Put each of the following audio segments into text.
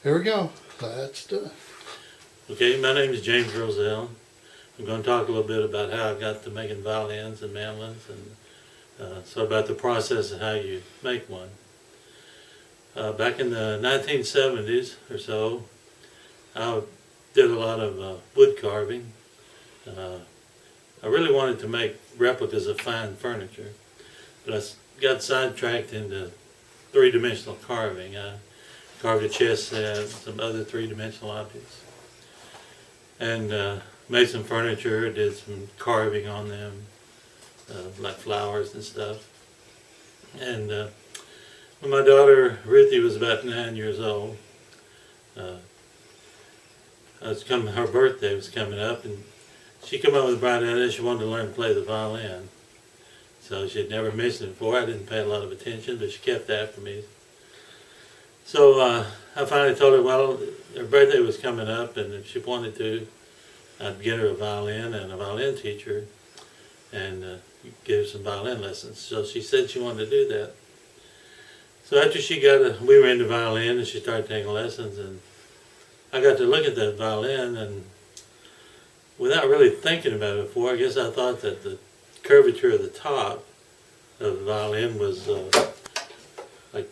Here we go. Let's do it. Okay, my name is James Roselle. I'm going to talk a little bit about how I got to making violins and mandolins, and so about the process of how you make one. Back in the 1970s or so, I did a lot of wood carving. I really wanted to make replicas of fine furniture, but I got sidetracked into three-dimensional carving. I carved a chess set, some other three-dimensional objects, and made some furniture, did some carving on them, like flowers and stuff. And when my daughter Ruthie was about 9 years old, her birthday was coming up, and she came up with a bright idea. She wanted to learn to play the violin. So she had never mentioned it before. I didn't pay a lot of attention, but she kept after me. So I finally told her, well, her birthday was coming up, and if she wanted to, I'd get her a violin and a violin teacher and give her some violin lessons. So she said she wanted to do that. So after we were into violin, and she started taking lessons, and I got to look at that violin, and without really thinking about it before, I guess I thought that the curvature of the top of the violin was like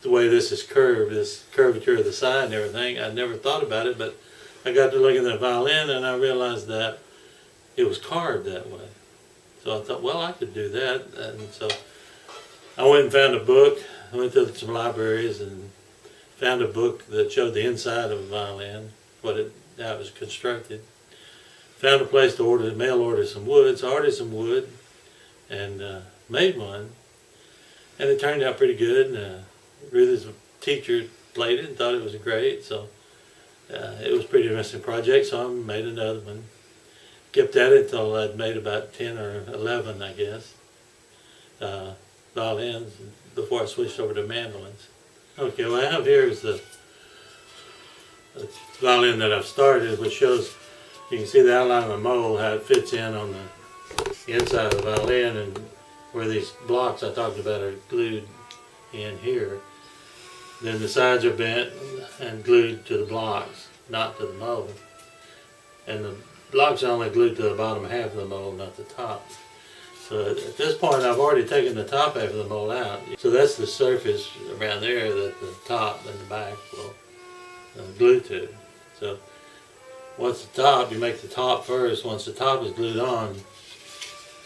the way this is curved, this curvature of the side and everything. I never thought about it, but I got to look at that violin and I realized that it was carved that way. So I thought, well, I could do that. And so I went and found a book. I went to some libraries and found a book that showed the inside of a violin, how it was constructed. Found a place to mail order some wood, so I ordered some wood and made one. And it turned out pretty good. Ruth's teacher played it and thought it was great, so it was a pretty interesting project, so I made another one. Kept at it until I'd made about 10 or 11, I guess, violins before I switched over to mandolins. Okay, what I have here is the violin that I've started, which shows, you can see the outline of the mold, how it fits in on the inside of the violin, and where these blocks I talked about are glued in here. Then the sides are bent and glued to the blocks, not to the mold. And the blocks are only glued to the bottom half of the mold, not the top. So at this point I've already taken the top half of the mold out. So that's the surface around there that the top and the back will glue to. So once the top, you make the top first. Once the top is glued on,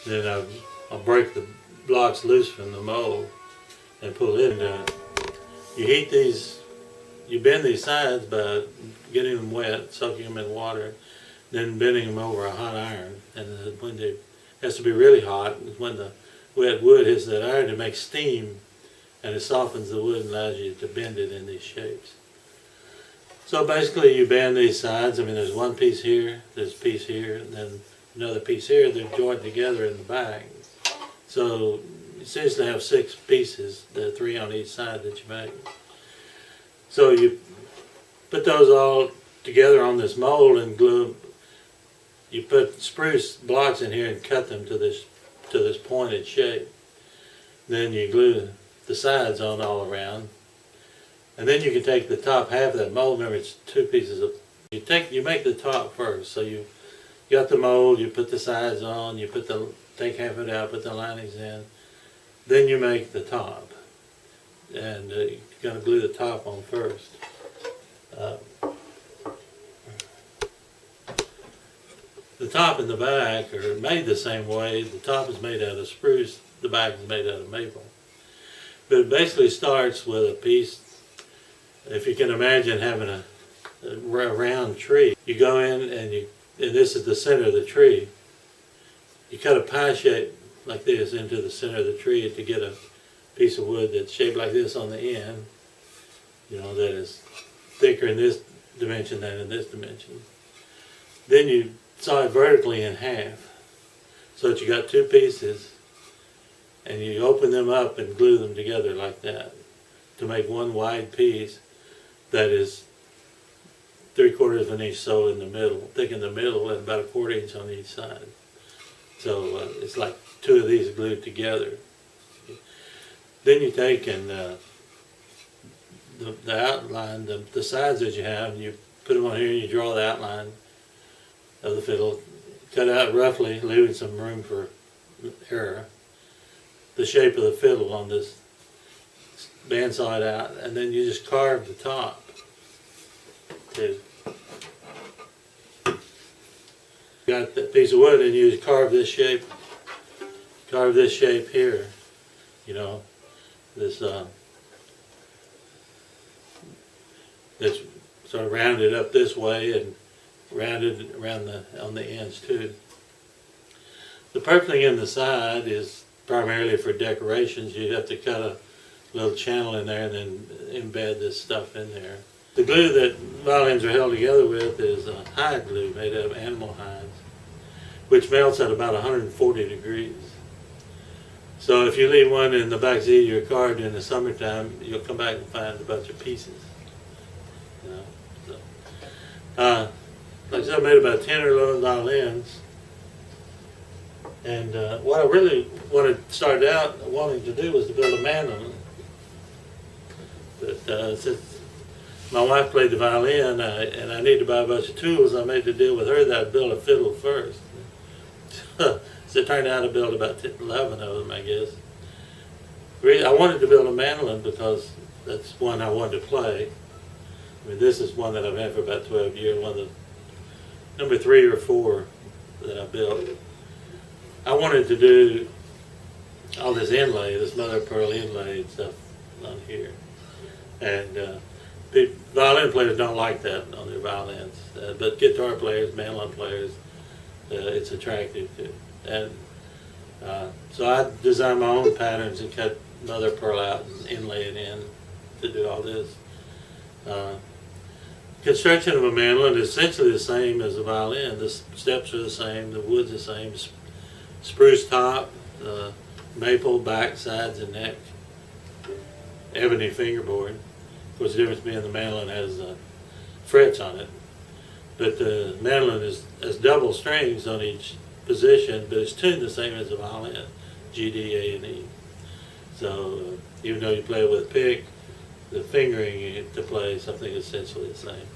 then I'll break the blocks loose from the mold and pull it in. You heat these, you bend these sides by getting them wet, soaking them in water, then bending them over a hot iron. And when it has to be really hot, when the wet wood hits that iron, it makes steam, and it softens the wood and allows you to bend it in these shapes. So basically you bend these sides. I mean, there's one piece here, there's a piece here, and then another piece here. They're joined together in the back. So you essentially have 6 pieces, the 3 on each side that you make. So you put those all together on this mold and glue. You put spruce blocks in here and cut them to this pointed shape. Then you glue the sides on all around. And then you can take the top half of that mold. Remember, it's 2 pieces of. You make the top first. So you got the mold. You put the sides on. You take half of it out. Put the linings in. Then you make the top, and you're going to glue the top on first. The top and the back are made the same way. The top is made out of spruce. The back is made out of maple. But it basically starts with a piece. If you can imagine having a round tree, you go in and this is the center of the tree. You cut a pie shape like this into the center of the tree to get a piece of wood that's shaped like this on the end, that is thicker in this dimension than in this dimension. Then you saw it vertically in half, so that you got 2 pieces, and you open them up and glue them together like that to make one wide piece that is 3/4 of an inch so in the middle, thick in the middle, and about 1/4 inch on each side. So it's like 2 of these glued together. Then you take and the outline, the sides that you have, and you put them on here and you draw the outline of the fiddle, cut out roughly, leaving some room for error, the shape of the fiddle on this bandsaw out, and then you just carve the top too. Got that piece of wood and you carve this shape here, you know, this that's sort of rounded up this way and rounded around on the ends too. The purfling in the side is primarily for decorations. You have to cut a little channel in there and then embed this stuff in there. The glue that violins are held together with is hide glue made out of animal hides, which melts at about 140 degrees. So if you leave one in the back seat of your car during the summertime, you'll come back and find a bunch of pieces. You know, so, like I said, I made about 10 or 11 violins. And what I really started out wanting to do was to build a mandolin. But since my wife played the violin and I needed to buy a bunch of tools, I made the deal with her that I'd build a fiddle first. So it turned out to build about 11 of them, I guess. I wanted to build a mandolin because that's one I wanted to play. I mean, this is one that I've had for about 12 years, one of the number 3 or 4 that I built. I wanted to do all this inlay, this mother of pearl inlay and stuff on here. And violin players don't like that on their violins, but guitar players, mandolin players, it's attractive too. And so I designed my own patterns and cut mother of pearl out and inlay it in to do all this. Construction of a mandolin is essentially the same as a violin. The steps are the same, the wood's the same, spruce top, maple back, sides, and neck, ebony fingerboard. Of course, the difference being the mandolin has frets on it, but the mandolin has double strings on each position, but it's tuned the same as a violin, G, D, A, and E. So even though you play it with a pick, the fingering you get to play something essentially the same.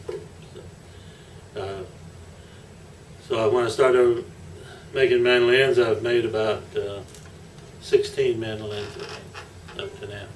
So when I started making mandolins, I've made about 16 mandolins up to now.